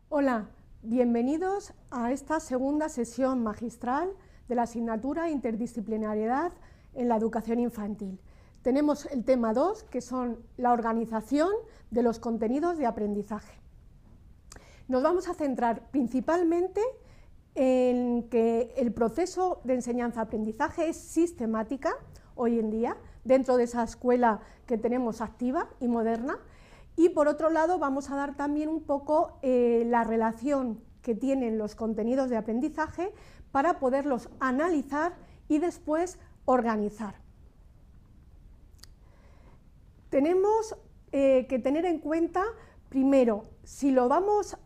Hola, bienvenidos a esta segunda sesión magistral de la asignatura Interdisciplinariedad en la educación infantil. Tenemos el tema 2, que son la organización de los contenidos de aprendizaje. Nos vamos a centrar principalmente en que el proceso de enseñanza-aprendizaje es sistemática hoy en día, dentro de esa escuela que tenemos activa y moderna, y por otro lado vamos a dar también un poco la relación que tienen los contenidos de aprendizaje para poderlos analizar y después organizar. Tenemos que tener en cuenta, primero, si lo vamos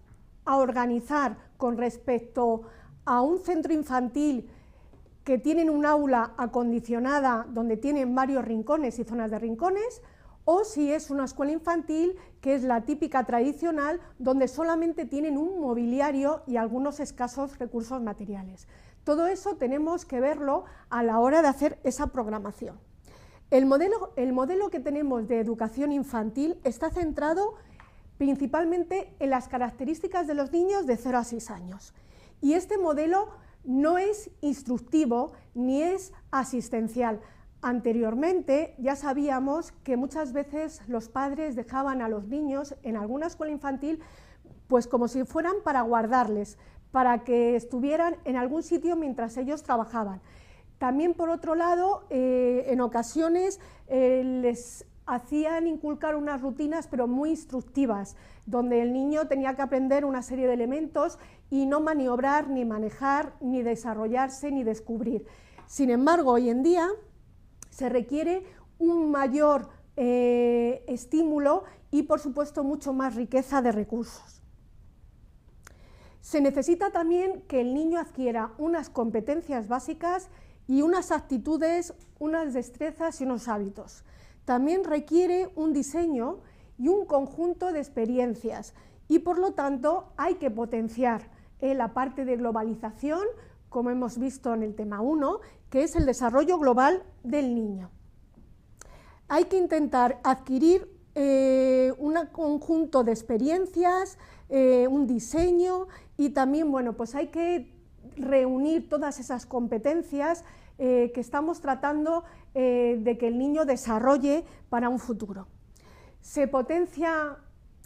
a organizar con respecto a un centro infantil que tienen un aula acondicionada donde tienen varios rincones y zonas de rincones, o si es una escuela infantil que es la típica tradicional donde solamente tienen un mobiliario y algunos escasos recursos materiales. Todo eso tenemos que verlo a la hora de hacer esa programación. El modelo que tenemos de educación infantil está centrado principalmente en las características de los niños de 0 a 6 años. Y este modelo no es instructivo ni es asistencial. Anteriormente ya sabíamos que muchas veces los padres dejaban a los niños en alguna escuela infantil pues como si fueran para guardarles, para que estuvieran en algún sitio mientras ellos trabajaban. También, por otro lado, en ocasiones les hacían inculcar unas rutinas pero muy instructivas, donde el niño tenía que aprender una serie de elementos y no maniobrar, ni manejar, ni desarrollarse, ni descubrir. Sin embargo, hoy en día se requiere un mayor estímulo y, por supuesto, mucho más riqueza de recursos. Se necesita también que el niño adquiera unas competencias básicas y unas actitudes, unas destrezas y unos hábitos. También requiere un diseño y un conjunto de experiencias y, por lo tanto, hay que potenciar la parte de globalización, como hemos visto en el tema 1, que es el desarrollo global del niño. Hay que intentar adquirir un conjunto de experiencias, un diseño y también, bueno, pues hay que reunir todas esas competencias que estamos tratando de que el niño desarrolle para un futuro. ¿Se potencia,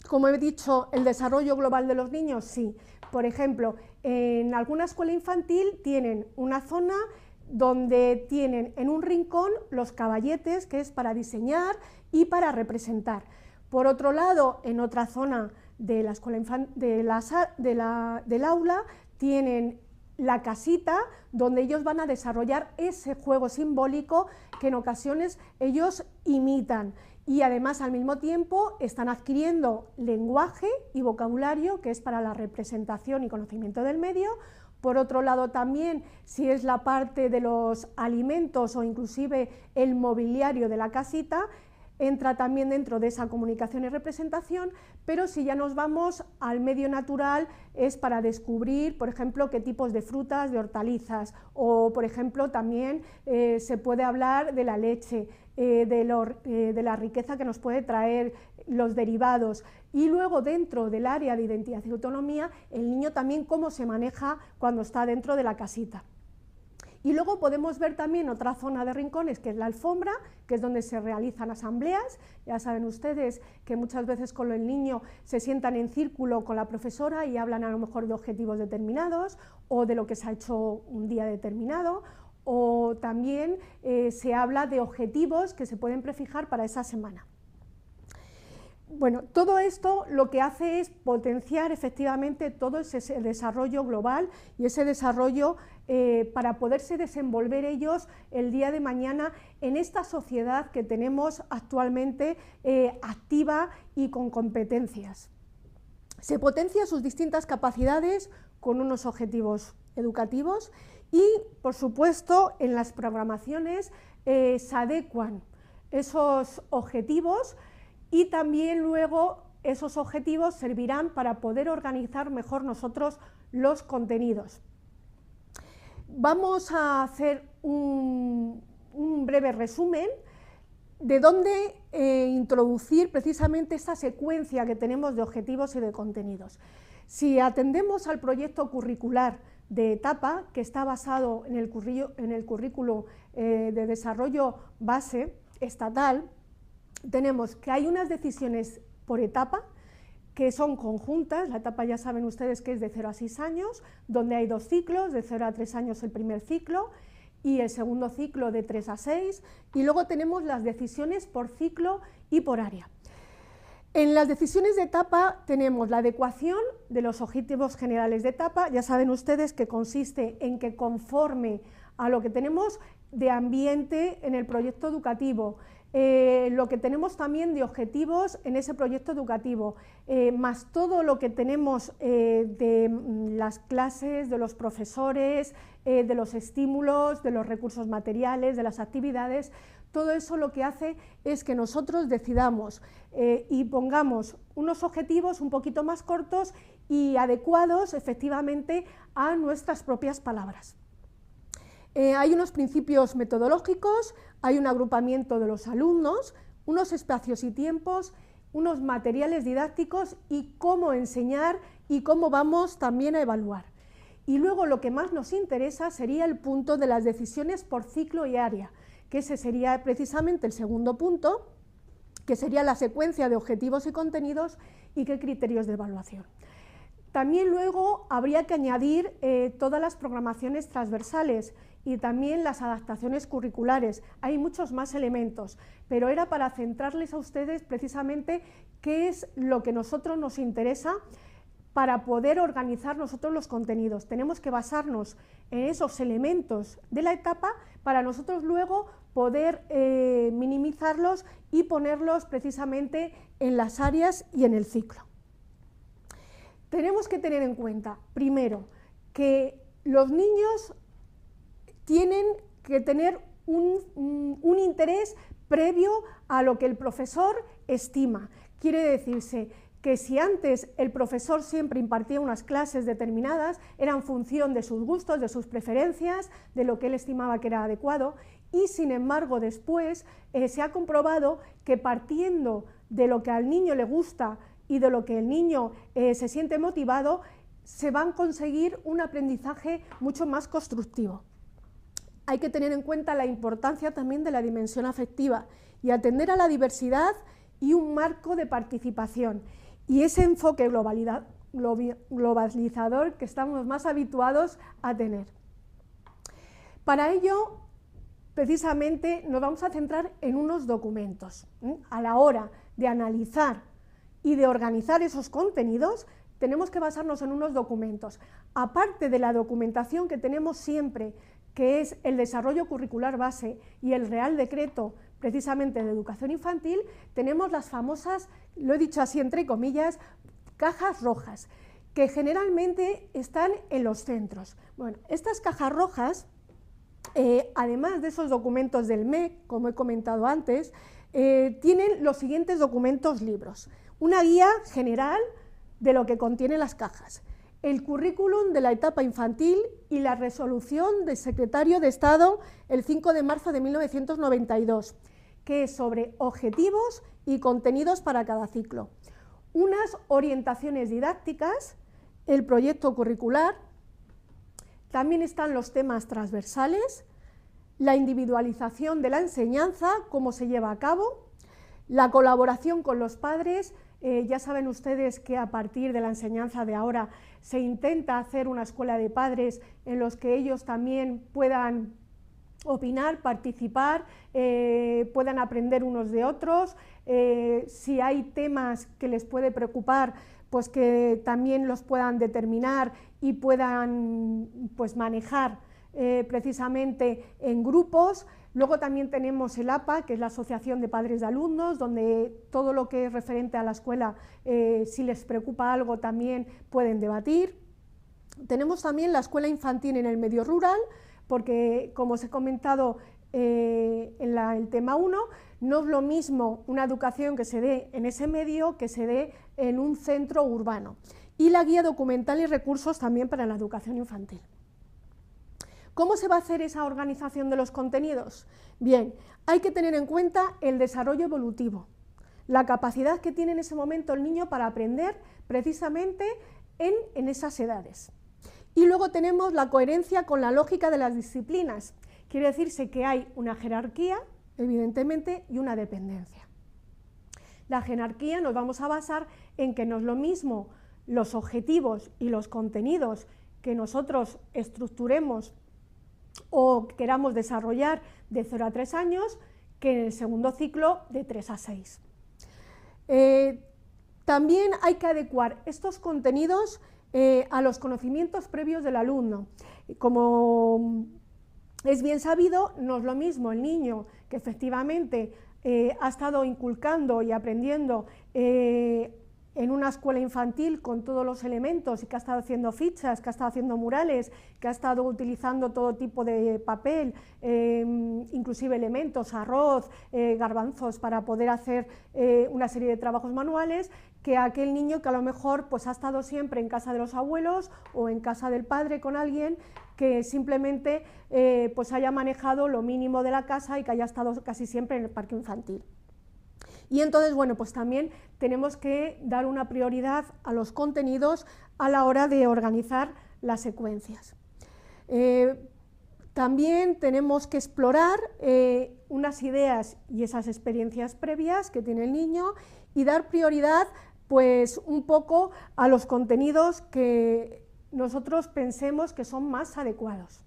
como he dicho, el desarrollo global de los niños? Sí. Por ejemplo, en alguna escuela infantil tienen una zona donde tienen en un rincón los caballetes, que es para diseñar y para representar. Por otro lado, en otra zona de la escuela del aula tienen la casita, donde ellos van a desarrollar ese juego simbólico que en ocasiones ellos imitan. Y además, al mismo tiempo, están adquiriendo lenguaje y vocabulario, que es para la representación y conocimiento del medio. Por otro lado, también, si es la parte de los alimentos o inclusive el mobiliario de la casita, entra también dentro de esa comunicación y representación, pero si ya nos vamos al medio natural es para descubrir, por ejemplo, qué tipos de frutas, de hortalizas, o por ejemplo también se puede hablar de la leche, de la riqueza que nos puede traer los derivados, y luego dentro del área de identidad y autonomía, el niño también cómo se maneja cuando está dentro de la casita. Y luego podemos ver también otra zona de rincones, que es la alfombra, que es donde se realizan asambleas. Ya saben ustedes que muchas veces con el niño se sientan en círculo con la profesora y hablan a lo mejor de objetivos determinados o de lo que se ha hecho un día determinado, o también se habla de objetivos que se pueden prefijar para esa semana. Bueno, todo esto lo que hace es potenciar efectivamente todo ese desarrollo global y ese desarrollo para poderse desenvolver ellos el día de mañana en esta sociedad que tenemos actualmente activa y con competencias. Se potencian sus distintas capacidades con unos objetivos educativos y, por supuesto, en las programaciones se adecuan esos objetivos y también luego esos objetivos servirán para poder organizar mejor nosotros los contenidos. Vamos a hacer un breve resumen de dónde introducir precisamente esta secuencia que tenemos de objetivos y de contenidos. Si atendemos al proyecto curricular de etapa, que está basado en el currículo de desarrollo base estatal, tenemos que hay unas decisiones por etapa que son conjuntas. La etapa ya saben ustedes que es de 0 a 6 años, donde hay 2 ciclos, de 0 a 3 años el primer ciclo y el segundo ciclo de 3 a 6, y luego tenemos las decisiones por ciclo y por área. En las decisiones de etapa tenemos la adecuación de los objetivos generales de etapa. Ya saben ustedes que consiste en que conforme a lo que tenemos de ambiente en el proyecto educativo, lo que tenemos también de objetivos en ese proyecto educativo, más todo lo que tenemos de las clases, de los profesores, de los estímulos, de los recursos materiales, de las actividades, todo eso lo que hace es que nosotros decidamos y pongamos unos objetivos un poquito más cortos y adecuados efectivamente a nuestras propias palabras. Hay unos principios metodológicos, hay un agrupamiento de los alumnos, unos espacios y tiempos, unos materiales didácticos y cómo enseñar y cómo vamos también a evaluar. Y luego lo que más nos interesa sería el punto de las decisiones por ciclo y área, que ese sería precisamente el segundo punto, que sería la secuencia de objetivos y contenidos y qué criterios de evaluación. También luego habría que añadir todas las programaciones transversales y también las adaptaciones curriculares. Hay muchos más elementos, pero era para centrarles a ustedes precisamente qué es lo que a nosotros nos interesa para poder organizar nosotros los contenidos. Tenemos que basarnos en esos elementos de la etapa para nosotros luego poder minimizarlos y ponerlos precisamente en las áreas y en el ciclo. Tenemos que tener en cuenta, primero, que los niños tienen que tener un interés previo a lo que el profesor estima. Quiere decirse que si antes el profesor siempre impartía unas clases determinadas, era en función de sus gustos, de sus preferencias, de lo que él estimaba que era adecuado, y sin embargo después se ha comprobado que partiendo de lo que al niño le gusta y de lo que el niño se siente motivado, se va a conseguir un aprendizaje mucho más constructivo. Hay que tener en cuenta la importancia también de la dimensión afectiva y atender a la diversidad y un marco de participación y ese enfoque globalizador que estamos más habituados a tener. Para ello, precisamente, nos vamos a centrar en unos documentos. A la hora de analizar y de organizar esos contenidos, tenemos que basarnos en unos documentos. Aparte de la documentación que tenemos siempre, que es el desarrollo curricular base y el Real Decreto precisamente de educación infantil, tenemos las famosas, lo he dicho así entre comillas, cajas rojas, que generalmente están en los centros. Bueno, estas cajas rojas, además de esos documentos del MEC, como he comentado antes, tienen los siguientes documentos libros. Una guía general de lo que contienen las cajas, el currículum de la etapa infantil y la resolución del secretario de Estado el 5 de marzo de 1992, que es sobre objetivos y contenidos para cada ciclo. Unas orientaciones didácticas, el proyecto curricular, también están los temas transversales, la individualización de la enseñanza, cómo se lleva a cabo, la colaboración con los padres. Ya saben ustedes que a partir de la enseñanza de ahora se intenta hacer una escuela de padres en los que ellos también puedan opinar, participar, puedan aprender unos de otros, si hay temas que les puede preocupar, pues que también los puedan determinar y puedan pues manejar precisamente en grupos. Luego también tenemos el APA, que es la Asociación de Padres de Alumnos, donde todo lo que es referente a la escuela, si les preocupa algo, también pueden debatir. Tenemos también la escuela infantil en el medio rural, porque, como os he comentado en el tema 1, no es lo mismo una educación que se dé en ese medio que se dé en un centro urbano. Y la guía documental y recursos también para la educación infantil. ¿Cómo se va a hacer esa organización de los contenidos? Bien, hay que tener en cuenta el desarrollo evolutivo, la capacidad que tiene en ese momento el niño para aprender precisamente en esas edades. Y luego tenemos la coherencia con la lógica de las disciplinas. Quiere decirse que hay una jerarquía, evidentemente, y una dependencia. La jerarquía nos vamos a basar en que no es lo mismo los objetivos y los contenidos que nosotros estructuremos o queramos desarrollar de 0 a 3 años que en el segundo ciclo de 3 a 6. También hay que adecuar estos contenidos a los conocimientos previos del alumno. Como es bien sabido, no es lo mismo el niño que efectivamente ha estado inculcando y aprendiendo en una escuela infantil con todos los elementos y que ha estado haciendo fichas, que ha estado haciendo murales, que ha estado utilizando todo tipo de papel, inclusive elementos, arroz, garbanzos para poder hacer una serie de trabajos manuales, que aquel niño que a lo mejor pues, ha estado siempre en casa de los abuelos o en casa del padre con alguien que simplemente pues haya manejado lo mínimo de la casa y que haya estado casi siempre en el parque infantil. Y entonces, bueno, pues también tenemos que dar una prioridad a los contenidos a la hora de organizar las secuencias. También tenemos que explorar unas ideas y esas experiencias previas que tiene el niño y dar prioridad pues un poco a los contenidos que nosotros pensemos que son más adecuados.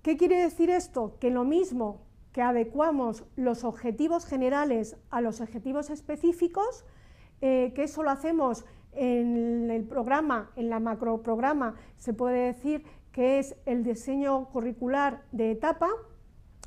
¿Qué quiere decir esto? Que lo mismo que adecuamos los objetivos generales a los objetivos específicos, que eso lo hacemos en el programa, en la macroprograma, se puede decir que es el diseño curricular de etapa,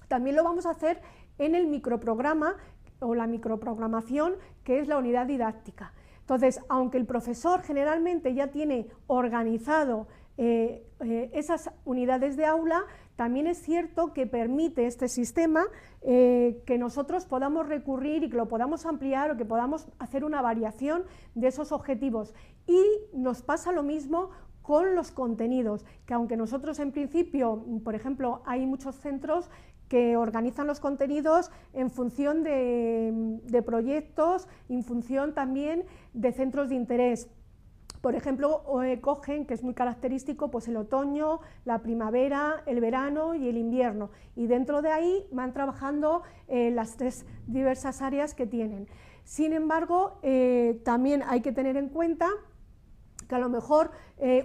también lo vamos a hacer en el microprograma o la microprogramación, que es la unidad didáctica. Entonces, aunque el profesor generalmente ya tiene organizado esas unidades de aula, también es cierto que permite este sistema que nosotros podamos recurrir y que lo podamos ampliar o que podamos hacer una variación de esos objetivos. Y nos pasa lo mismo con los contenidos, que aunque nosotros en principio, por ejemplo, hay muchos centros que organizan los contenidos en función de proyectos, en función también de centros de interés. Por ejemplo, cogen, que es muy característico, pues el otoño, la primavera, el verano y el invierno. Y dentro de ahí van trabajando las 3 diversas áreas que tienen. Sin embargo, también hay que tener en cuenta que a lo mejor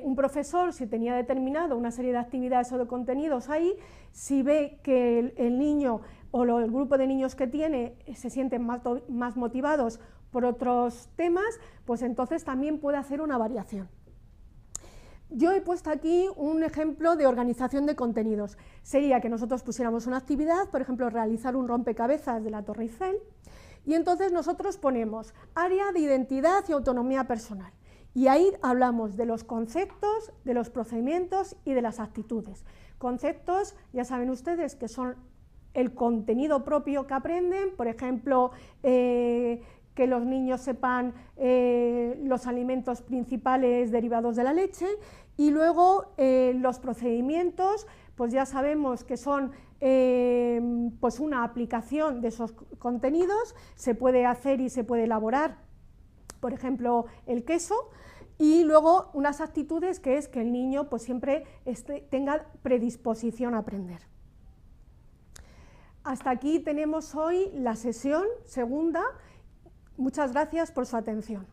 un profesor, si tenía determinado una serie de actividades o de contenidos ahí, si ve que el niño o el grupo de niños que tiene se sienten más motivados por otros temas, pues entonces también puede hacer una variación. Yo he puesto aquí un ejemplo de organización de contenidos. Sería que nosotros pusiéramos una actividad, por ejemplo, realizar un rompecabezas de la Torre Eiffel, y entonces nosotros ponemos área de identidad y autonomía personal. Y ahí hablamos de los conceptos, de los procedimientos y de las actitudes. Conceptos, ya saben ustedes, que son el contenido propio que aprenden, por ejemplo, que los niños sepan los alimentos principales derivados de la leche, y luego los procedimientos, pues ya sabemos que son pues una aplicación de esos contenidos, se puede hacer y se puede elaborar, por ejemplo, el queso, y luego unas actitudes que es que el niño pues siempre tenga predisposición a aprender. Hasta aquí tenemos hoy la sesión segunda. Muchas gracias por su atención.